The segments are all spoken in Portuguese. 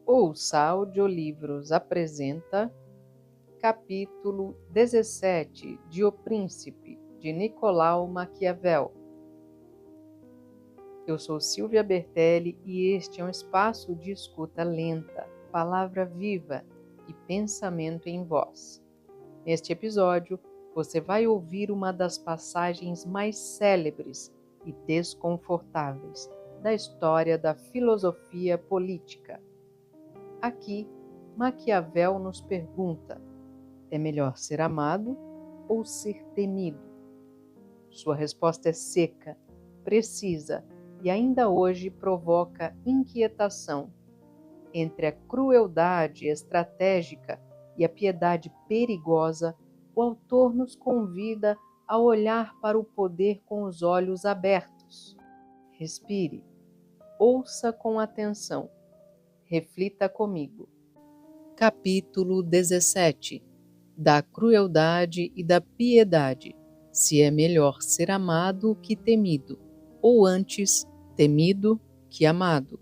Ouça Audiolivros apresenta capítulo 17 de O Príncipe, de Nicolau Maquiavel. Eu sou Silvia Bertelli e este é um espaço de escuta lenta, palavra viva e pensamento em voz. Neste episódio, você vai ouvir uma das passagens mais célebres e desconfortáveis da história da filosofia política. Aqui, Maquiavel nos pergunta: é melhor ser amado ou ser temido? Sua resposta é seca, precisa e ainda hoje provoca inquietação. Entre a crueldade estratégica e a piedade perigosa, o autor nos convida a olhar para o poder com os olhos abertos. Respire, ouça com atenção, reflita comigo. Capítulo 17 Da crueldade e da piedade, se é melhor ser amado que temido, ou antes, temido que amado.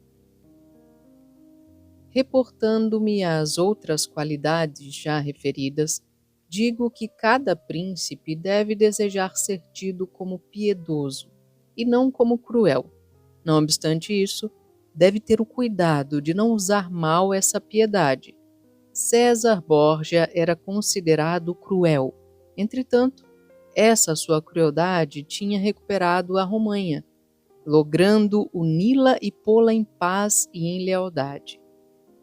Reportando-me às outras qualidades já referidas, digo que cada príncipe deve desejar ser tido como piedoso, e não como cruel. Não obstante isso, deve ter o cuidado de não usar mal essa piedade. César Borgia era considerado cruel. Entretanto, essa sua crueldade tinha recuperado a Romanha, logrando uni-la e pô-la em paz e em lealdade.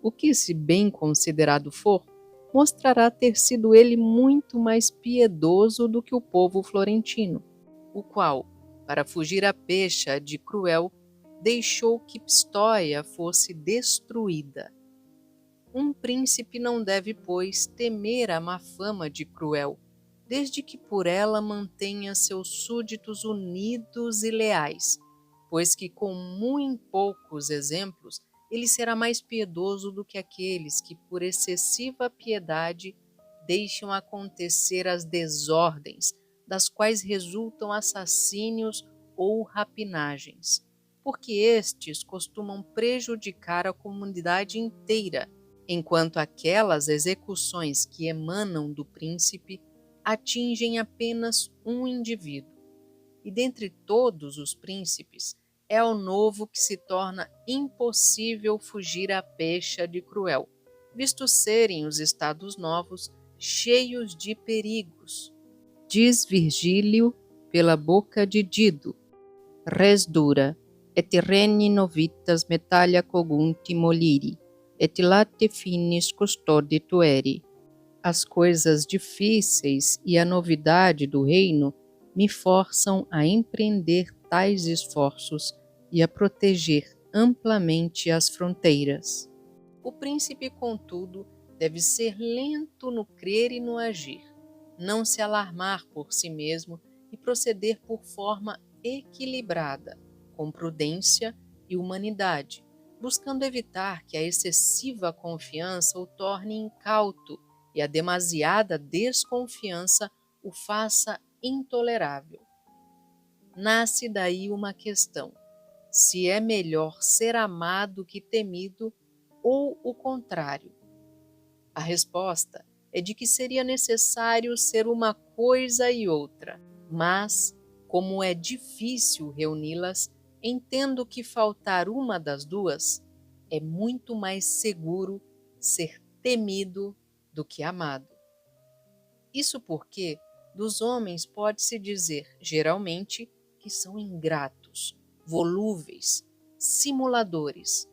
O que, se bem considerado for, mostrará ter sido ele muito mais piedoso do que o povo florentino, o qual, para fugir à pecha de cruel, deixou que Pistoia fosse destruída. Um príncipe não deve, pois, temer a má fama de cruel, desde que por ela mantenha seus súditos unidos e leais, pois que com muito poucos exemplos ele será mais piedoso do que aqueles que, por excessiva piedade, deixam acontecer as desordens, das quais resultam assassínios ou rapinagens, porque estes costumam prejudicar a comunidade inteira, enquanto aquelas execuções que emanam do príncipe atingem apenas um indivíduo. E dentre todos os príncipes, é ao novo que se torna impossível fugir à pecha de cruel, visto serem os estados novos cheios de perigos. Diz Virgílio pela boca de Dido: res dura, et regni novitas metallia cogunti moliri, et late finis custode tueri. As coisas difíceis e a novidade do reino me forçam a empreender tais esforços e a proteger amplamente as fronteiras. O príncipe, contudo, deve ser lento no crer e no agir, não se alarmar por si mesmo e proceder por forma equilibrada, com prudência e humanidade, buscando evitar que a excessiva confiança o torne incauto e a demasiada desconfiança o faça intolerável. Nasce daí uma questão: se é melhor ser amado que temido ou o contrário? A resposta é de que seria necessário ser uma coisa e outra, mas, como é difícil reuni-las, entendo que faltar uma das duas é muito mais seguro ser temido do que amado. Isso porque dos homens pode-se dizer, geralmente, que são ingratos, volúveis, simuladores,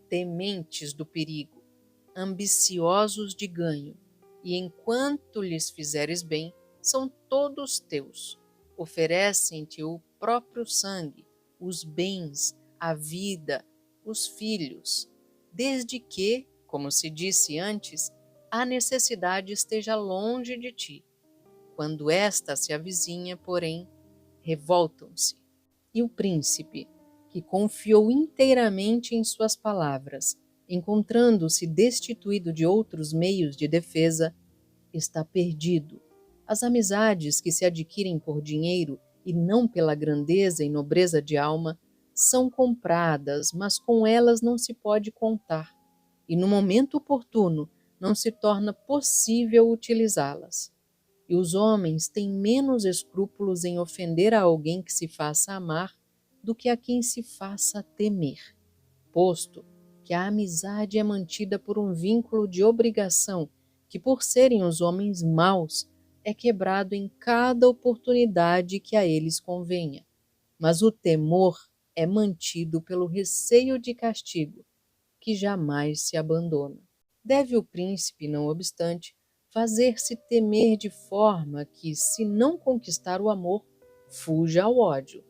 tementes do perigo, ambiciosos de ganho, e enquanto lhes fizeres bem, são todos teus. Oferecem-te o próprio sangue, os bens, a vida, os filhos, desde que, como se disse antes, a necessidade esteja longe de ti. Quando esta se avizinha, porém, revoltam-se. E o príncipe, que confiou inteiramente em suas palavras, encontrando-se destituído de outros meios de defesa, está perdido. As amizades que se adquirem por dinheiro e não pela grandeza e nobreza de alma são compradas, mas com elas não se pode contar. e no momento oportuno não se torna possível utilizá-las. E os homens têm menos escrúpulos em ofender a alguém que se faça amar do que a quem se faça temer, posto que a amizade é mantida por um vínculo de obrigação que, por serem os homens maus, é quebrado em cada oportunidade que a eles convenha. Mas o temor é mantido pelo receio de castigo, que jamais se abandona. Deve o príncipe, não obstante, fazer-se temer de forma que, se não conquistar o amor, fuja ao ódio,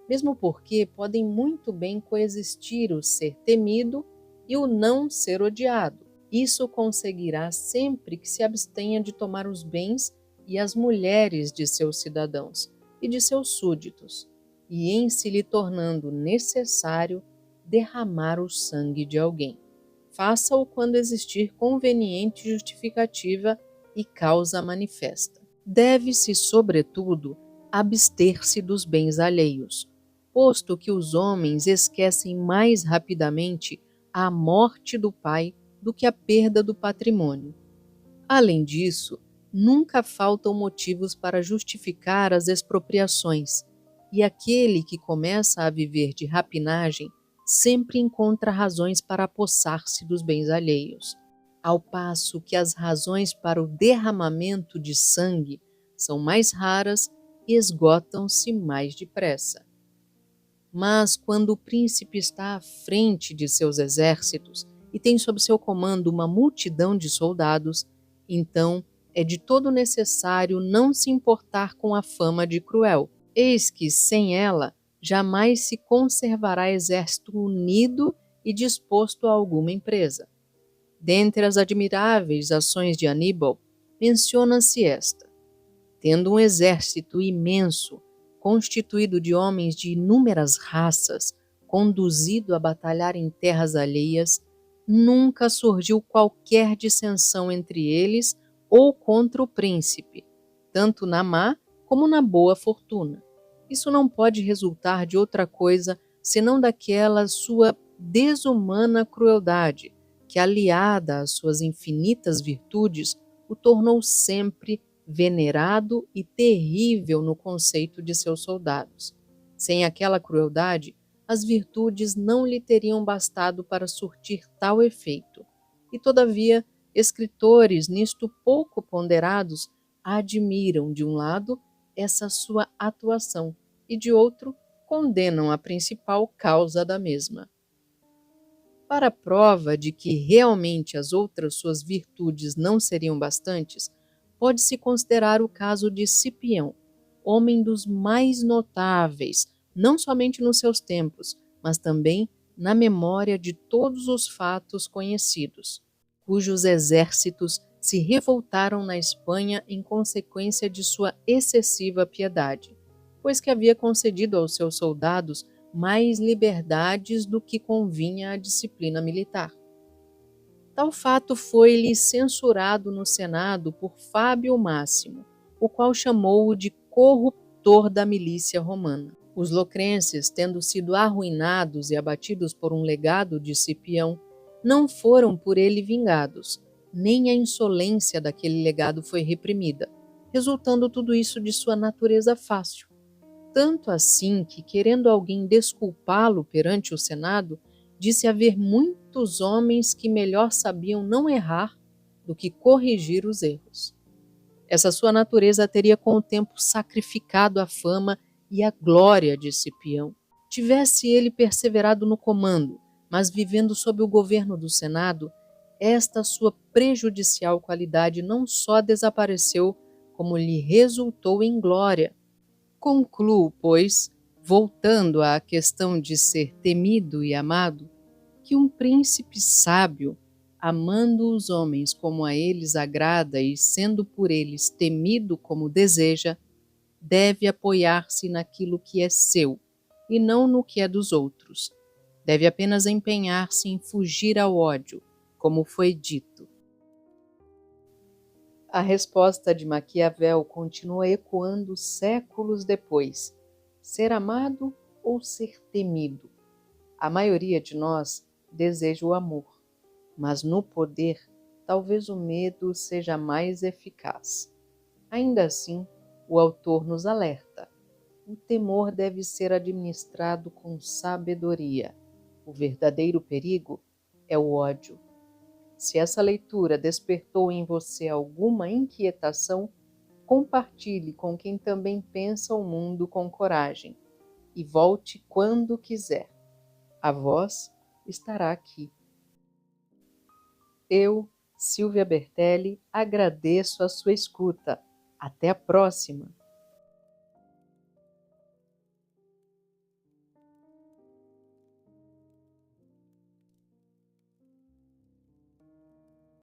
mesmo porque podem muito bem coexistir o ser temido e o não ser odiado. Isso conseguirá sempre que se abstenha de tomar os bens e as mulheres de seus cidadãos e de seus súditos, e em se lhe tornando necessário derramar o sangue de alguém. Faça-o quando existir conveniente justificativa e causa manifesta. Deve-se, sobretudo, abster-se dos bens alheios, posto que os homens esquecem mais rapidamente a morte do pai do que a perda do patrimônio. Além disso, nunca faltam motivos para justificar as expropriações, e aquele que começa a viver de rapinagem sempre encontra razões para apossar-se dos bens alheios, ao passo que as razões para o derramamento de sangue são mais raras e esgotam-se mais depressa. Mas quando o príncipe está à frente de seus exércitos e tem sob seu comando uma multidão de soldados, então é de todo necessário não se importar com a fama de cruel. Eis que, sem ela, jamais se conservará exército unido e disposto a alguma empresa. Dentre as admiráveis ações de Aníbal, menciona-se esta. Tendo um exército imenso, constituído de homens de inúmeras raças, conduzido a batalhar em terras alheias, nunca surgiu qualquer dissensão entre eles ou contra o príncipe, tanto na má como na boa fortuna. Isso não pode resultar de outra coisa senão daquela sua desumana crueldade, que, aliada às suas infinitas virtudes, o tornou sempre venerado e terrível no conceito de seus soldados. Sem aquela crueldade, as virtudes não lhe teriam bastado para surtir tal efeito. E, todavia, escritores nisto pouco ponderados admiram, de um lado, essa sua atuação e, de outro, condenam a principal causa da mesma. Para a prova de que realmente as outras suas virtudes não seriam bastantes, pode-se considerar o caso de Cipião, homem dos mais notáveis, não somente nos seus tempos, mas também na memória de todos os fatos conhecidos, cujos exércitos se revoltaram na Espanha em consequência de sua excessiva piedade, pois que havia concedido aos seus soldados mais liberdades do que convinha à disciplina militar. Tal fato foi-lhe censurado no Senado por Fábio Máximo, o qual chamou-o de corruptor da milícia romana. Os locrenses, tendo sido arruinados e abatidos por um legado de Cipião, não foram por ele vingados, nem a insolência daquele legado foi reprimida, resultando tudo isso de sua natureza fácil. Tanto assim que, querendo alguém desculpá-lo perante o Senado, disse haver muitos homens que melhor sabiam não errar do que corrigir os erros. Essa sua natureza teria com o tempo sacrificado a fama e a glória de Cipião. Tivesse ele perseverado no comando, mas vivendo sob o governo do Senado, esta sua prejudicial qualidade não só desapareceu, como lhe resultou em glória. Concluo, pois, voltando à questão de ser temido e amado, que um príncipe sábio, amando os homens como a eles agrada e sendo por eles temido como deseja, deve apoiar-se naquilo que é seu e não no que é dos outros. Deve apenas empenhar-se em fugir ao ódio, como foi dito. A resposta de Maquiavel continua ecoando séculos depois: ser amado ou ser temido? A maioria de nós deseja o amor. mas no poder, talvez o medo seja mais eficaz. Ainda assim, o autor nos alerta: o temor deve ser administrado com sabedoria. O verdadeiro perigo é o ódio. Se essa leitura despertou em você alguma inquietação, compartilhe com quem também pensa o mundo com coragem e volte quando quiser. A voz estará aqui. Eu, Silvia Bertelli, agradeço a sua escuta. Até a próxima!